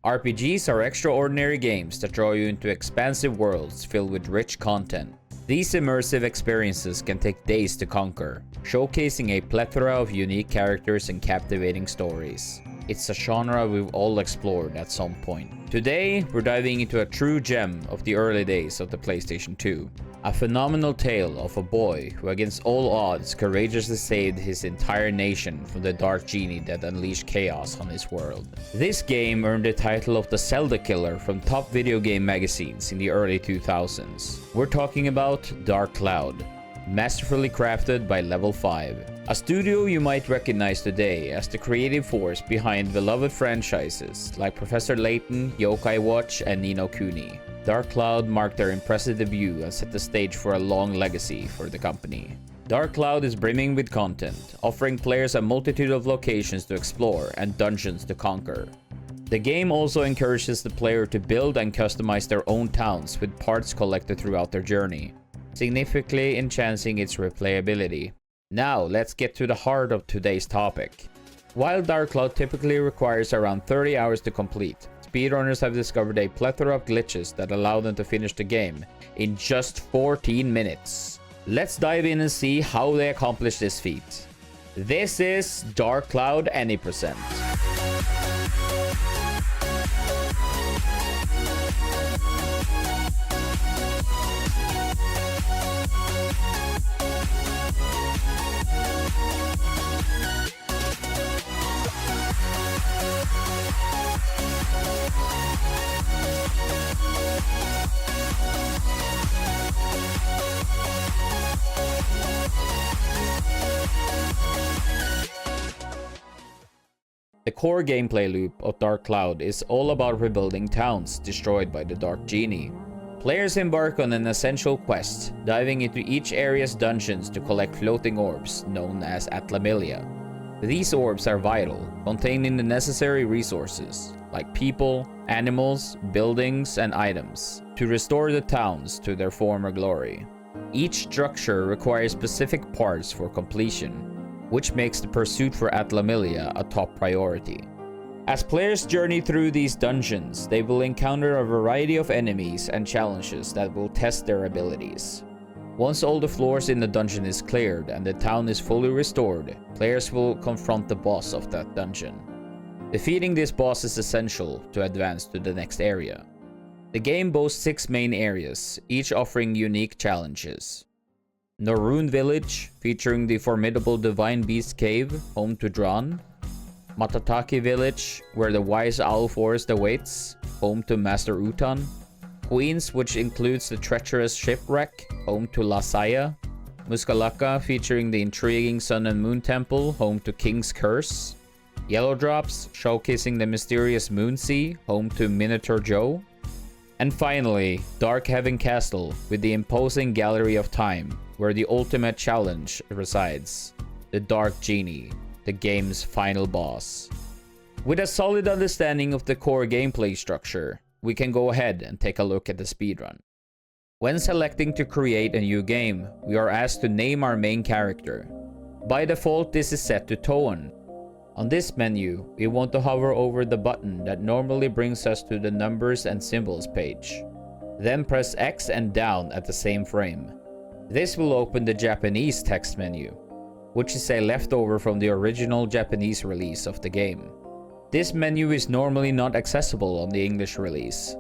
RPGs are extraordinary games that draw you into expansive worlds filled with rich content. These immersive experiences can take days to conquer, showcasing a plethora of unique characters and captivating stories. It's a genre we've all explored at some point. Today, we're diving into a true gem of the early days of the PlayStation 2. A phenomenal tale of a boy who against all odds courageously saved his entire nation from the dark genie that unleashed chaos on his world. This game earned the title of the Zelda Killer from top video game magazines in the early 2000s. We're talking about Dark Cloud, masterfully crafted by Level 5. A studio you might recognize today as the creative force behind beloved franchises like Professor Layton, Yokai Watch, and Ni no Kuni. Dark Cloud marked their impressive debut and set the stage for a long legacy for the company. Dark Cloud is brimming with content, offering players a multitude of locations to explore and dungeons to conquer. The game also encourages the player to build and customize their own towns with parts collected throughout their journey, significantly enhancing its replayability. Now, let's get to the heart of today's topic. While Dark Cloud typically requires around 30 hours to complete, speedrunners have discovered a plethora of glitches that allow them to finish the game in just 14 minutes. Let's dive in and see how they accomplish this feat. This is Dark Cloud Any %. The core gameplay loop of Dark Cloud is all about rebuilding towns destroyed by the Dark Genie. Players embark on an essential quest, diving into each area's dungeons to collect floating orbs known as Atlamillia. These orbs are vital, containing the necessary resources, like people, animals, buildings, and items, to restore the towns to their former glory. Each structure requires specific parts for completion, which makes the pursuit for Atlamillia a top priority. As players journey through these dungeons, they will encounter a variety of enemies and challenges that will test their abilities. Once all the floors in the dungeon is cleared and the town is fully restored, players will confront the boss of that dungeon. Defeating this boss is essential to advance to the next area. The game boasts 6 main areas, each offering unique challenges. Norune Village, featuring the formidable Divine Beast Cave, home to Dran. Matataki Village, where the wise owl forest awaits, home to Master Utan. Queens, which includes the treacherous shipwreck, home to Lasaya. Muskalaka, featuring the intriguing Sun and Moon Temple, home to King's Curse. Yellow Drops, showcasing the mysterious Moon Sea, home to Minotaur Joe. And finally, Dark Heaven Castle, with the imposing Gallery of Time, where the ultimate challenge resides, the Dark Genie, the game's final boss. With a solid understanding of the core gameplay structure, we can go ahead and take a look at the speedrun. When selecting to create a new game, we are asked to name our main character. By default, this is set to Toan. On this menu, we want to hover over the button that normally brings us to the numbers and symbols page. Then press X and down at the same frame. This will open the Japanese text menu, which is a leftover from the original Japanese release of the game. This menu is normally not accessible on the English release,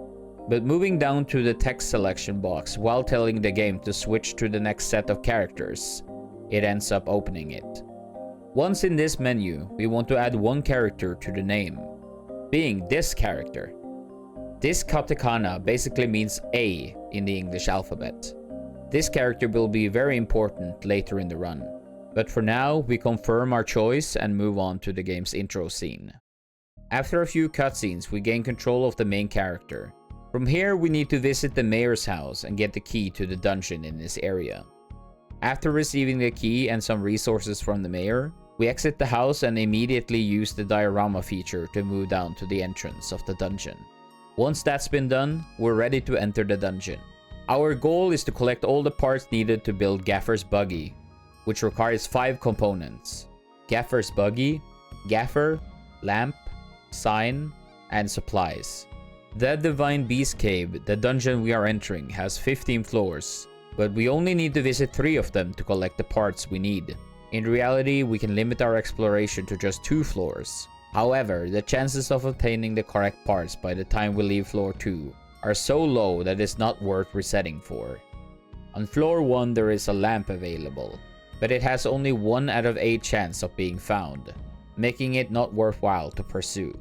but moving down to the text selection box while telling the game to switch to the next set of characters, it ends up opening it. Once in this menu, we want to add one character to the name, being this character. This katakana basically means A in the English alphabet. This character will be very important later in the run, but for now, we confirm our choice and move on to the game's intro scene. After a few cutscenes, we gain control of the main character. From here, we need to visit the mayor's house and get the key to the dungeon in this area. After receiving the key and some resources from the mayor, we exit the house and immediately use the diorama feature to move down to the entrance of the dungeon. Once that's been done, we're ready to enter the dungeon. Our goal is to collect all the parts needed to build Gaffer's buggy, which requires 5 components: Gaffer's buggy, Gaffer, lamp, sign, and supplies. The Divine Beast Cave, the dungeon we are entering, has 15 floors, but we only need to visit 3 of them to collect the parts we need. In reality, we can limit our exploration to just 2 floors. However, the chances of obtaining the correct parts by the time we leave floor 2 are so low that it's not worth resetting for. On floor 1 there is a lamp available, but it has only 1 out of 8 chance of being found, making it not worthwhile to pursue.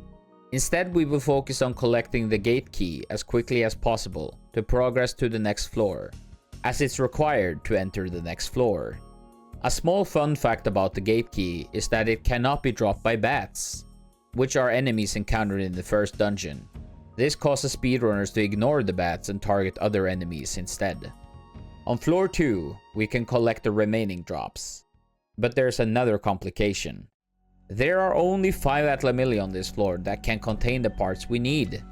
Instead, we will focus on collecting the gate key as quickly as possible to progress to the next floor, as it's required to enter the next floor. A small fun fact about the gate key is that it cannot be dropped by bats, which are enemies encountered in the first dungeon. This causes speedrunners to ignore the bats and target other enemies instead. On floor 2, we can collect the remaining drops. But there's another complication. There are only 5 Atlamilli on this floor that can contain the parts we need,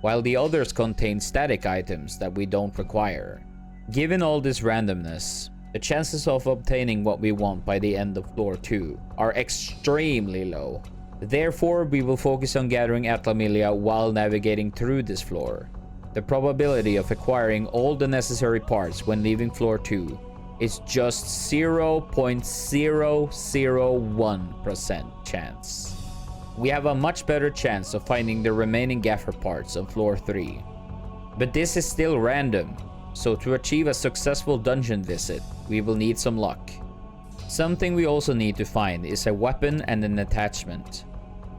while the others contain static items that we don't require. Given all this randomness, the chances of obtaining what we want by the end of floor 2 are extremely low. Therefore, we will focus on gathering Atlamillia while navigating through this floor. The probability of acquiring all the necessary parts when leaving floor 2 is just 0.001% chance. We have a much better chance of finding the remaining Gaffer parts on floor 3. But this is still random, so to achieve a successful dungeon visit, we will need some luck. Something we also need to find is a weapon and an attachment.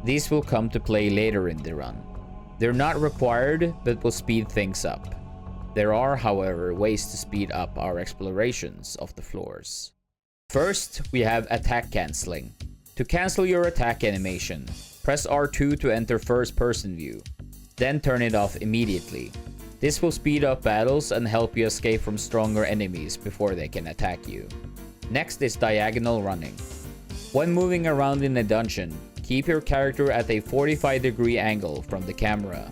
These will come to play later in the run. They're not required, but will speed things up. There are, however, ways to speed up our explorations of the floors. First, we have attack cancelling. To cancel your attack animation, press R2 to enter first person view, then turn it off immediately. This will speed up battles and help you escape from stronger enemies before they can attack you. Next is diagonal running. When moving around in a dungeon, keep your character at a 45-degree angle from the camera.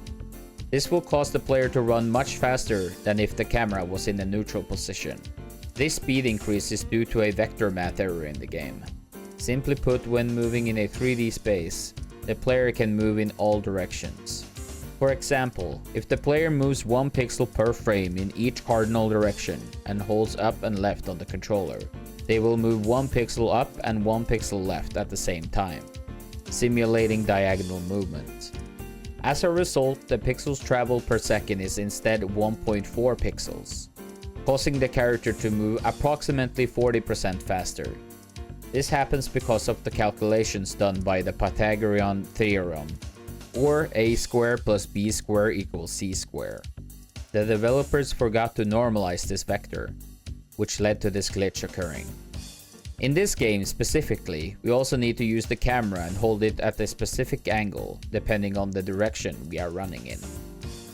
This will cause the player to run much faster than if the camera was in a neutral position. This speed increase is due to a vector math error in the game. Simply put, when moving in a 3D space, the player can move in all directions. For example, if the player moves 1 pixel per frame in each cardinal direction and holds up and left on the controller, they will move 1 pixel up and 1 pixel left at the same time, simulating diagonal movement. As a result, the pixels traveled per second is instead 1.4 pixels, causing the character to move approximately 40% faster. This happens because of the calculations done by the Pythagorean theorem, or a square plus b square equals c square. The developers forgot to normalize this vector, which led to this glitch occurring. In this game specifically, we also need to use the camera and hold it at a specific angle depending on the direction we are running in.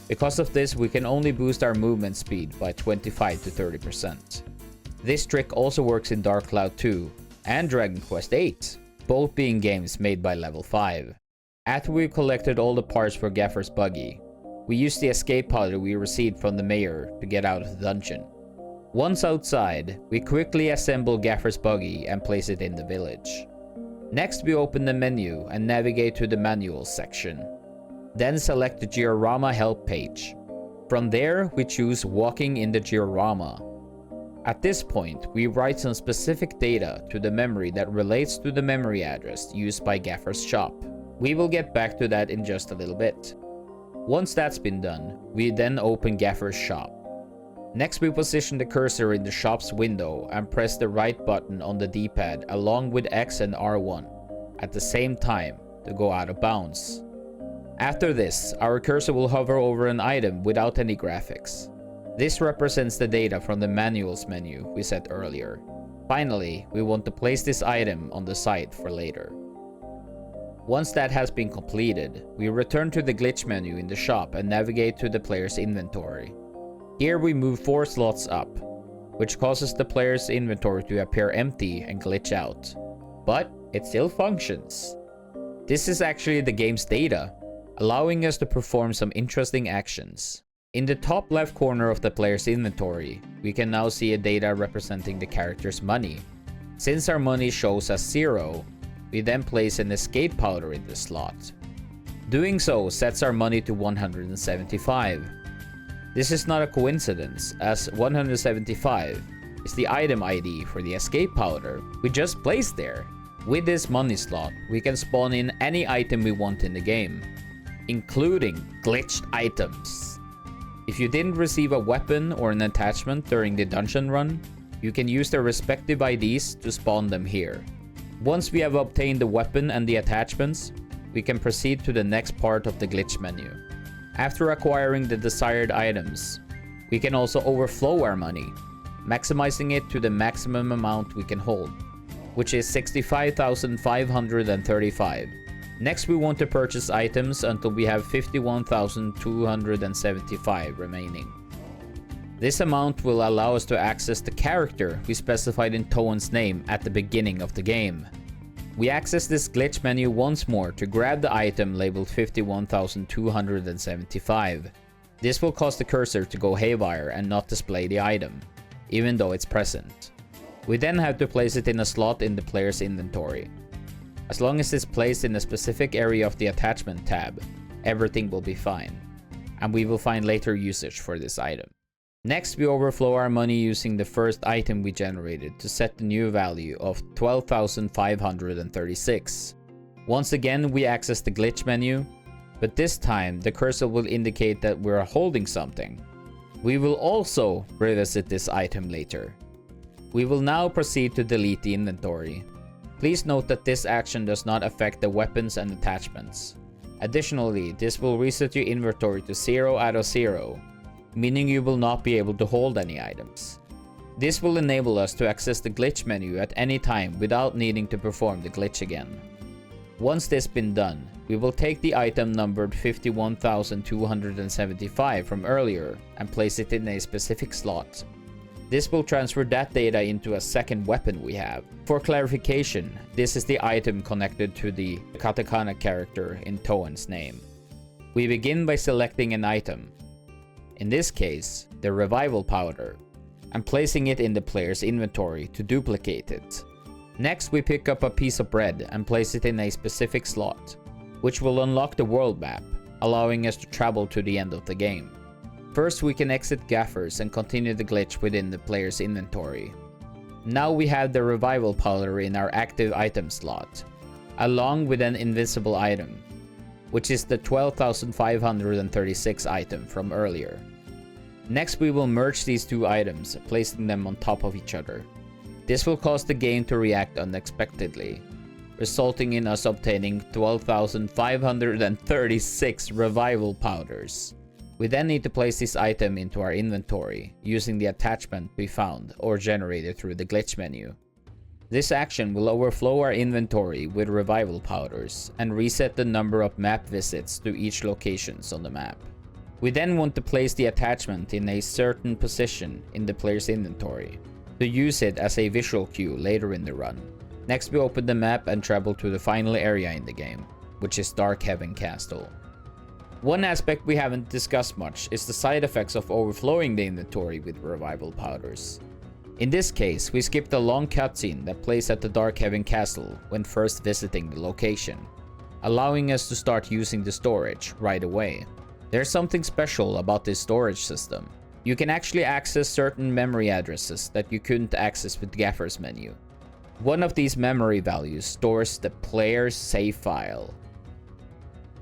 Because of this, we can only boost our movement speed by 25 to 30%. This trick also works in Dark Cloud 2 and Dragon Quest VIII, both being games made by Level 5. After we've collected all the parts for Gaffer's buggy, we use the escape powder we received from the mayor to get out of the dungeon. Once outside, we quickly assemble Gaffer's buggy and place it in the village. Next, we open the menu and navigate to the manuals section. Then select the Diorama help page. From there, we choose walking in the diorama. At this point, we write some specific data to the memory that relates to the memory address used by Gaffer's shop. We will get back to that in just a little bit. Once that's been done, we then open Gaffer's shop. Next, we position the cursor in the shop's window and press the right button on the D-pad along with X and R1 at the same time to go out of bounds. After this, our cursor will hover over an item without any graphics. This represents the data from the manuals menu we set earlier. Finally, we want to place this item on the site for later. Once that has been completed, we return to the glitch menu in the shop and navigate to the player's inventory. Here we move 4 slots up, which causes the player's inventory to appear empty and glitch out. But it still functions. This is actually the game's data, allowing us to perform some interesting actions. In the top left corner of the player's inventory, we can now see a data representing the character's money. Since our money shows as 0, we then place an escape powder in the slot. Doing so sets our money to 175. This is not a coincidence, as 175 is the item ID for the escape powder we just placed there. With this money slot, we can spawn in any item we want in the game, including glitched items. If you didn't receive a weapon or an attachment during the dungeon run, you can use their respective IDs to spawn them here. Once we have obtained the weapon and the attachments, we can proceed to the next part of the glitch menu. After acquiring the desired items, we can also overflow our money, maximizing it to the maximum amount we can hold, which is 65,535. Next, we want to purchase items until we have 51,275 remaining. This amount will allow us to access the character we specified in Toan's name at the beginning of the game. We access this glitch menu once more to grab the item labeled 51,275. This will cause the cursor to go haywire and not display the item, even though it's present. We then have to place it in a slot in the player's inventory. As long as it's placed in a specific area of the attachment tab, everything will be fine, and we will find later usage for this item. Next, we overflow our money using the first item we generated to set the new value of 12,536. Once again, we access the glitch menu, but this time the cursor will indicate that we're holding something. We will also revisit this item later. We will now proceed to delete the inventory. Please note that this action does not affect the weapons and attachments. Additionally, this will reset your inventory to 0 out of 0, meaning you will not be able to hold any items. This will enable us to access the glitch menu at any time without needing to perform the glitch again. Once this has been done, we will take the item numbered 51,275 from earlier and place it in a specific slot. This will transfer that data into a second weapon we have. For clarification, this is the item connected to the katakana character in Toan's name. We begin by selecting an item, in this case, the revival powder, and placing it in the player's inventory to duplicate it. Next, we pick up a piece of bread and place it in a specific slot, which will unlock the world map, allowing us to travel to the end of the game. First, we can exit Gaffers and continue the glitch within the player's inventory. Now we have the revival powder in our active item slot, along with an invisible item, which is the 12,536 item from earlier. Next, we will merge these two items, placing them on top of each other. This will cause the game to react unexpectedly, resulting in us obtaining 12,536 revival powders. We then need to place this item into our inventory, using the attachment we found or generated through the glitch menu. This action will overflow our inventory with revival powders and reset the number of map visits to each locations on the map. We then want to place the attachment in a certain position in the player's inventory to use it as a visual cue later in the run. Next, we open the map and travel to the final area in the game, which is Dark Heaven Castle. One aspect we haven't discussed much is the side effects of overflowing the inventory with revival powders. In this case, we skip the long cutscene that plays at the Dark Heaven Castle when first visiting the location, allowing us to start using the storage right away. There's something special about this storage system. You can actually access certain memory addresses that you couldn't access with Gaffer's menu. One of these memory values stores the player's save file.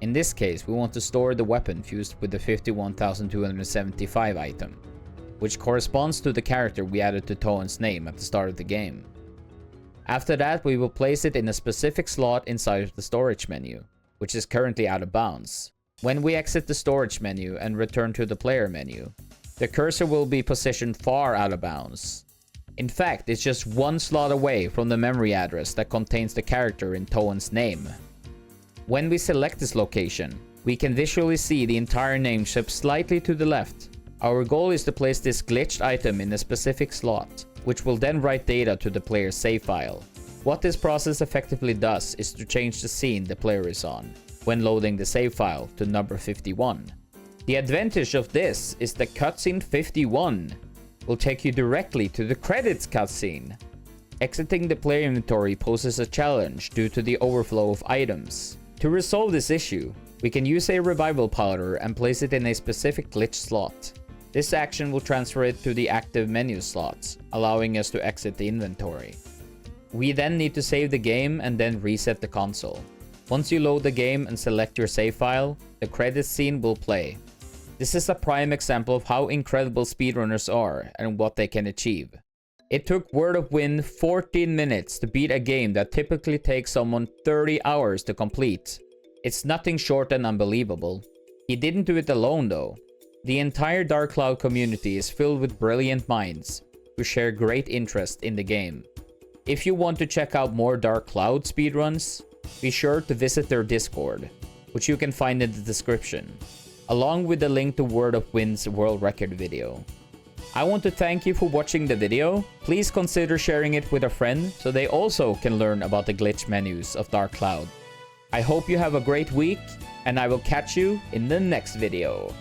In this case, we want to store the weapon fused with the 51,275 item, which corresponds to the character we added to Toan's name at the start of the game. After that, we will place it in a specific slot inside of the storage menu, which is currently out of bounds. When we exit the storage menu and return to the player menu, the cursor will be positioned far out of bounds. In fact, it's just one slot away from the memory address that contains the character in Toan's name. When we select this location, we can visually see the entire name shift slightly to the left. Our goal is to place this glitched item in a specific slot, which will then write data to the player's save file. What this process effectively does is to change the scene the player is on when loading the save file to number 51. The advantage of this is that cutscene 51 will take you directly to the credits cutscene. Exiting the player inventory poses a challenge due to the overflow of items. To resolve this issue, We can use a revival powder and place it in a specific glitch slot. This action will transfer it to the active menu slots, allowing us to exit the inventory. We then need to save the game and then reset the console. Once you load the game and select your save file, the credits scene will play. This is a prime example of how incredible speedrunners are and what they can achieve. It took WordofWind 14 minutes to beat a game that typically takes someone 30 hours to complete. It's nothing short than unbelievable. He didn't do it alone though. The entire Dark Cloud community is filled with brilliant minds who share great interest in the game. If you want to check out more Dark Cloud speedruns, be sure to visit their Discord, which you can find in the description, along with the link to WordofWind's world record video. I want to thank you for watching the video. Please consider sharing it with a friend so they also can learn about the glitch menus of Dark Cloud. I hope you have a great week, and I will catch you in the next video.